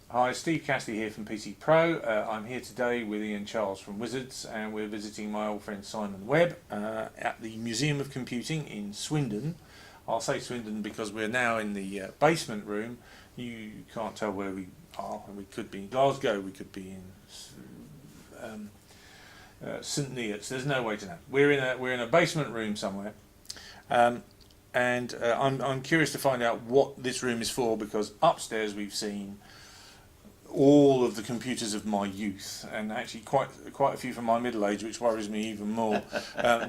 Hi, Steve Cassidy here from PC Pro. I'm here today with Ian Charles from Wizards, and we're visiting my old friend Simon Webb at the Museum of Computing in Swindon. I'll say Swindon because we're now in the basement room. You can't tell where we are. We could be in Glasgow, we could be in St Neots. There's no way to know. We're in a basement room somewhere. I'm curious to find out what this room is for, because upstairs we've seen all of the computers of my youth, and actually quite a few from my middle age, which worries me even more.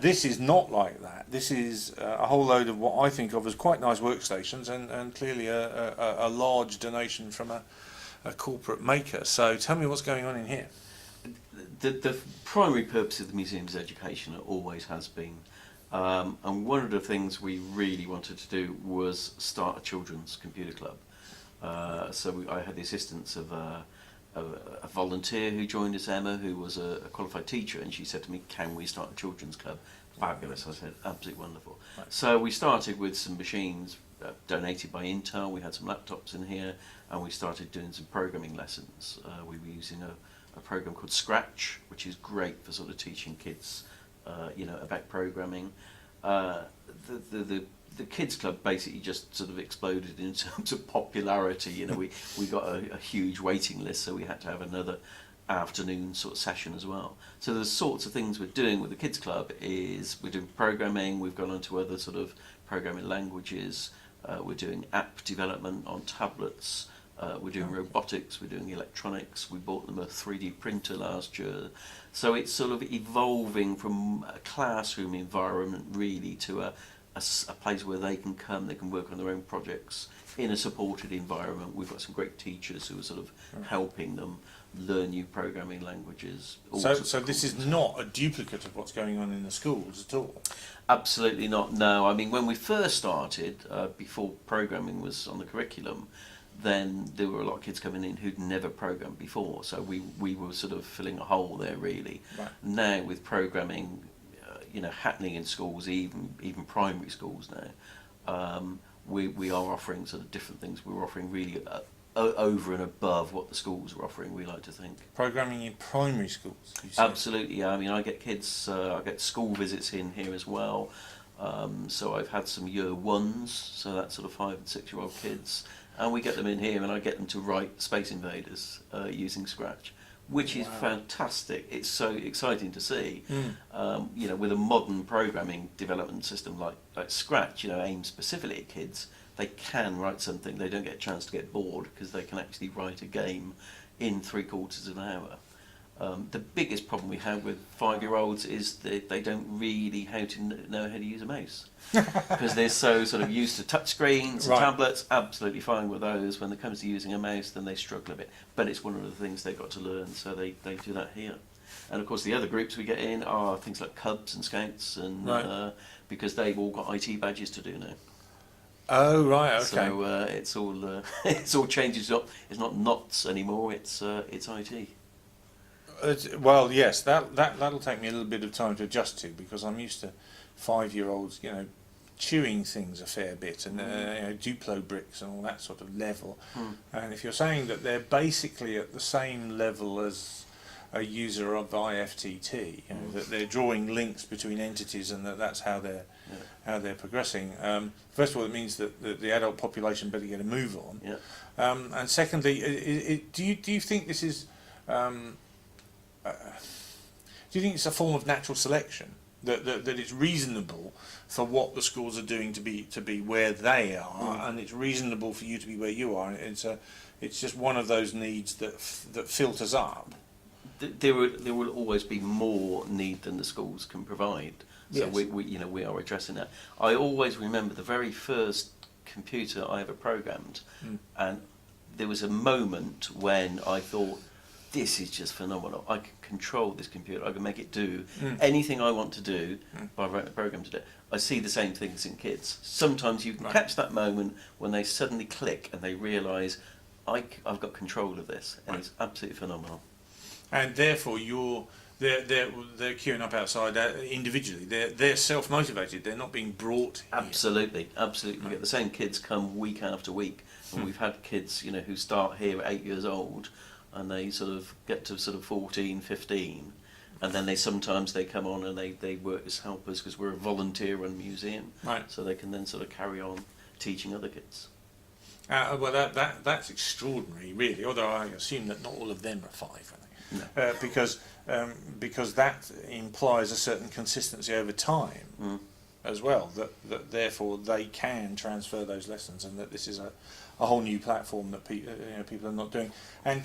This is not like that. This is a whole load of what I think of as quite nice workstations, and clearly a large donation from a corporate maker. So tell me what's going on in here. The primary purpose of the museum is education. It always has been. And one of the things we really wanted to do was start a children's computer club. I had the assistance of a volunteer who joined us, Emma, who was a qualified teacher, and she said to me, "Can we start a children's club?" Fabulous. I said, "Absolutely wonderful." Right. So we started with some machines donated by Intel. We had some laptops in here, and we started doing some programming lessons. We were using a program called Scratch, which is great for sort of teaching kids, about programming. The kids club basically just sort of exploded in terms of popularity. We got a huge waiting list, so we had to have another afternoon sort of session as well. So the sorts of things we're doing with the kids club is we're doing programming. We've gone on to other sort of programming languages. We're doing app development on tablets. We're doing robotics, we're doing electronics. We bought them a 3D printer last year. So it's sort of evolving from a classroom environment really to a place where they can come, they can work on their own projects in a supported environment. We've got some great teachers who are sort of helping them learn new programming languages. So this is not a duplicate of what's going on in the schools at all? Absolutely not, no. I mean, when we first started, before programming was on the curriculum, then there were a lot of kids coming in who'd never programmed before, so we were sort of filling a hole there really. Right. Now with programming happening in schools, even primary schools now, we are offering sort of different things. We're offering really over and above what the schools are offering, we like to think. Programming in primary schools? Absolutely, yeah. I mean, I get kids, I get school visits in here as well. So I've had some year ones, so that's sort of 5 and 6 year old kids, and we get them in here and I get them to write Space Invaders using Scratch, which is fantastic. It's so exciting to see. With a modern programming development system like Scratch, aimed specifically at kids, they can write something. They don't get a chance to get bored because they can actually write a game in 3/4 of an hour. The biggest problem we have with 5-year-olds is that they don't really know how to use a mouse because they're so sort of used to touchscreens and tablets. Absolutely fine with those. When it comes to using a mouse, then they struggle a bit. But it's one of the things they've got to learn, so they do that here. And of course, the other groups we get in are things like Cubs and Scouts, and because they've all got IT badges to do now. Oh right, okay. So it's all changed. It's not knots anymore. It's IT. Well, yes, that'll take me a little bit of time to adjust to, because I'm used to 5-year-olds, chewing things a fair bit, and Duplo bricks and all that sort of level. And if you're saying that they're basically at the same level as a user of IFTT, that they're drawing links between entities, and that's how they're progressing. First of all, it means that the adult population better get a move on. Yeah. And secondly, do you think this is do you think it's a form of natural selection, that it's reasonable for what the schools are doing to be where they are, and it's reasonable for you to be where you are? It's just one of those needs that filters up. There will always be more need than the schools can provide. So yes. we are addressing that. I always remember the very first computer I ever programmed, and there was a moment when I thought, this is just phenomenal. I can control this computer. I can make it do anything I want to do by writing a program to do it. I see the same things in kids. Sometimes you can catch that moment when they suddenly click and they realise, I've got control of this, and it's absolutely phenomenal. And therefore, they're queuing up outside individually. They're self-motivated. They're not being brought here. Absolutely. We get the same kids come week after week, and we've had kids, who start here at 8 years old, and they sort of get to sort of 14, 15, and then sometimes they come on and they work as helpers because we're a volunteer-run museum, Right. so they can then sort of carry on teaching other kids. Well, that's extraordinary, really. Although I assume that not all of them are 5, are they? No. Because that implies a certain consistency over time as well. That therefore they can transfer those lessons, and that this is a whole new platform that people are not doing. And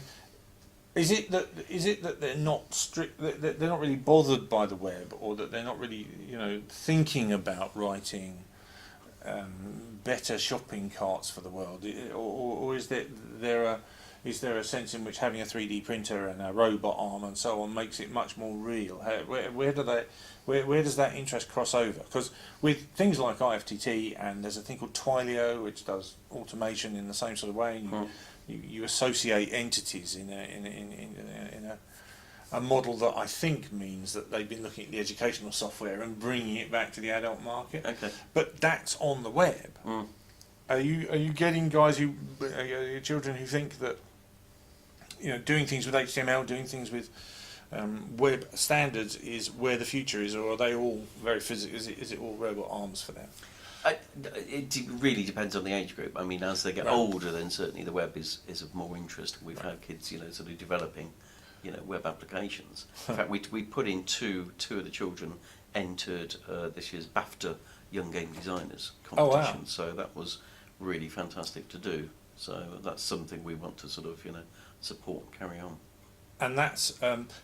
is it that they're not strict, that they're not really bothered by the web, or that they're not really thinking about writing better shopping carts for the world, or is there a sense in which having a 3D printer and a robot arm and so on makes it much more real? Where does that interest cross over? Because with things like IFTT, and there's a thing called Twilio which does automation in the same sort of way, and you associate entities in a model that I think means that they've been looking at the educational software and bringing it back to the adult market. Okay. But that's on the web. Are you getting guys children who think that doing things with HTML, doing things with web standards is where the future is, or are they all very physical? Is it all robot arms for them? It really depends on the age group. I mean, as they get older, then certainly the web is of more interest. We've had kids, sort of developing, web applications. In fact, we put in two of the children entered this year's BAFTA Young Game Designers competition. Oh, wow. So that was really fantastic to do. So that's something we want to sort of, support, carry on. And that's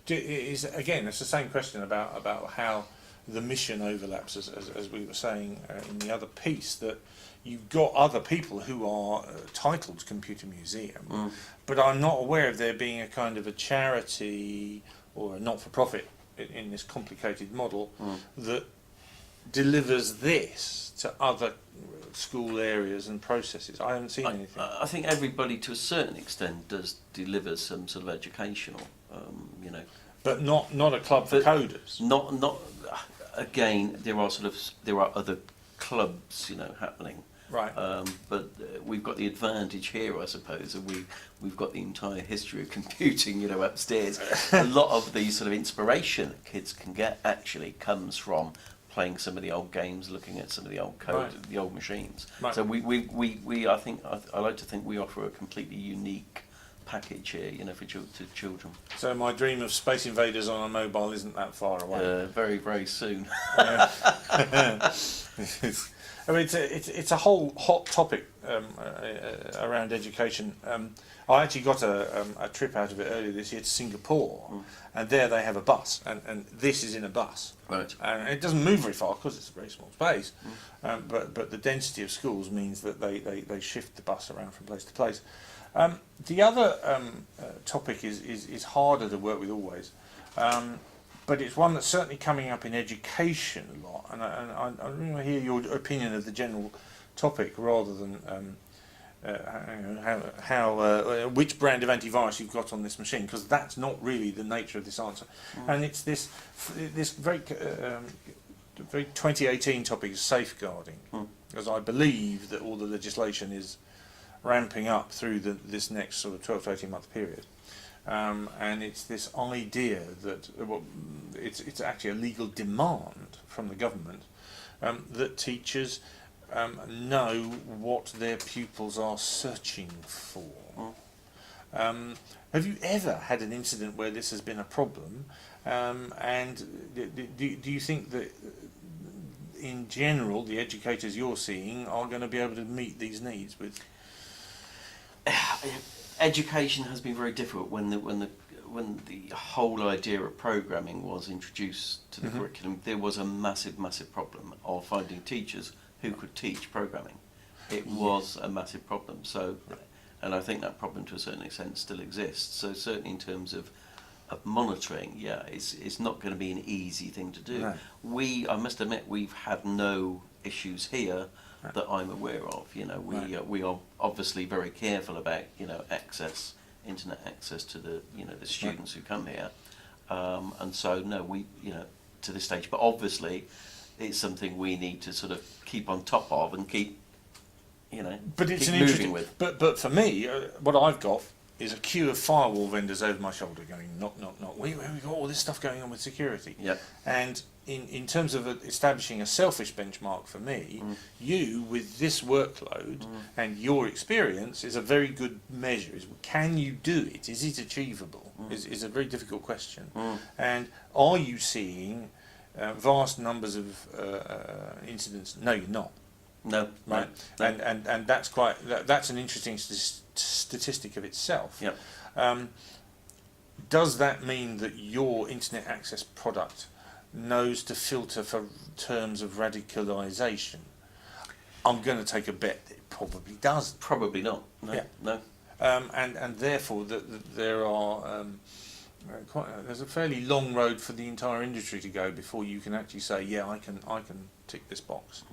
it's the same question about how the mission overlaps, as we were saying in the other piece, that you've got other people who are titled Computer Museum, but I'm not aware of there being a kind of a charity or a not-for-profit in this complicated model that delivers this to other school areas and processes. I haven't seen anything. I think everybody, to a certain extent, does deliver some sort of educational, But not a club for coders. Not. Again, there are other clubs, happening. Right. But we've got the advantage here, I suppose, and we've got the entire history of computing, upstairs. A lot of the sort of inspiration that kids can get actually comes from playing some of the old games, looking at some of the old code, the old machines. Right. So I like to think we offer a completely unique package here, for children. So my dream of Space Invaders on a mobile isn't that far away. Very, very soon. I mean, it's a whole hot topic around education. I actually got a trip out of it earlier this year to Singapore, and there they have a bus, and this is in a bus. Right. And it doesn't move very far because it's a very small space, but the density of schools means that they shift the bus around from place to place. The other topic is harder to work with always, but it's one that's certainly coming up in education a lot, and I really want to hear your opinion of the general topic rather than which brand of antivirus you've got on this machine, because that's not really the nature of this answer. And it's this very 2018 topic is safeguarding, because I believe that all the legislation is ramping up through this next sort of 12 to 18 month period, and it's this idea that it's actually a legal demand from the government that teachers know what their pupils are searching for. Have you ever had an incident where this has been a problem, and do you think that in general the educators you're seeing are going to be able to meet these needs with? Education has been very difficult when the whole idea of programming was introduced to the curriculum. There was a massive problem of finding teachers who could teach programming. It was a massive problem. So, and I think that problem to a certain extent still exists. So certainly in terms of monitoring, it's not going to be an easy thing to do. No. I must admit, we've had no issues here that I'm aware of. We are obviously very careful about internet access to the the students who come here, And so no, we to this stage, but obviously it's something we need to sort of keep on top of and keep But it's keep an moving interesting. with. But for me, what I've got is a queue of firewall vendors over my shoulder going knock knock knock. We got all this stuff going on with security. Yep. And in terms of establishing a selfish benchmark for me, you with this workload and your experience is a very good measure. Is can you do it? Is it achievable? Is a very difficult question. And are you seeing vast numbers of incidents? No, you're not. No, Right, no. and that's an interesting statistic of itself. Yep. Does that mean that your internet access product knows to filter for terms of radicalisation? I'm going to take a bet that it probably doesn't. Probably not. No, Yeah. no. And therefore there are there's a fairly long road for the entire industry to go before you can actually say, yeah, I can tick this box.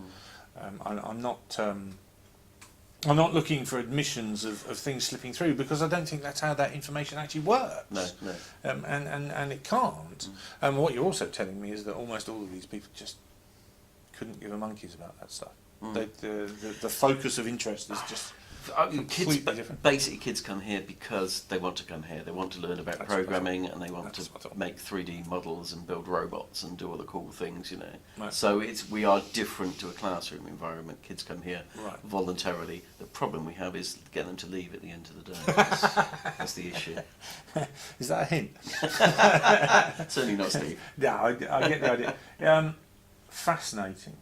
I'm not looking for admissions of things slipping through, because I don't think that's how that information actually works. No, no. And it can't. And what you're also telling me is that almost all of these people just couldn't give a monkeys about that stuff. The focus of interest is just completely different. Basically, kids come here because they want to come here. They want to learn about programming, and they want to make 3D models and build robots and do all the cool things, Right. So we are different to a classroom environment. Kids come here Right. voluntarily. The problem we have is getting them to leave at the end of the day. That's the issue. Is that a hint? Certainly not Steve. Yeah, I get the idea. Fascinating.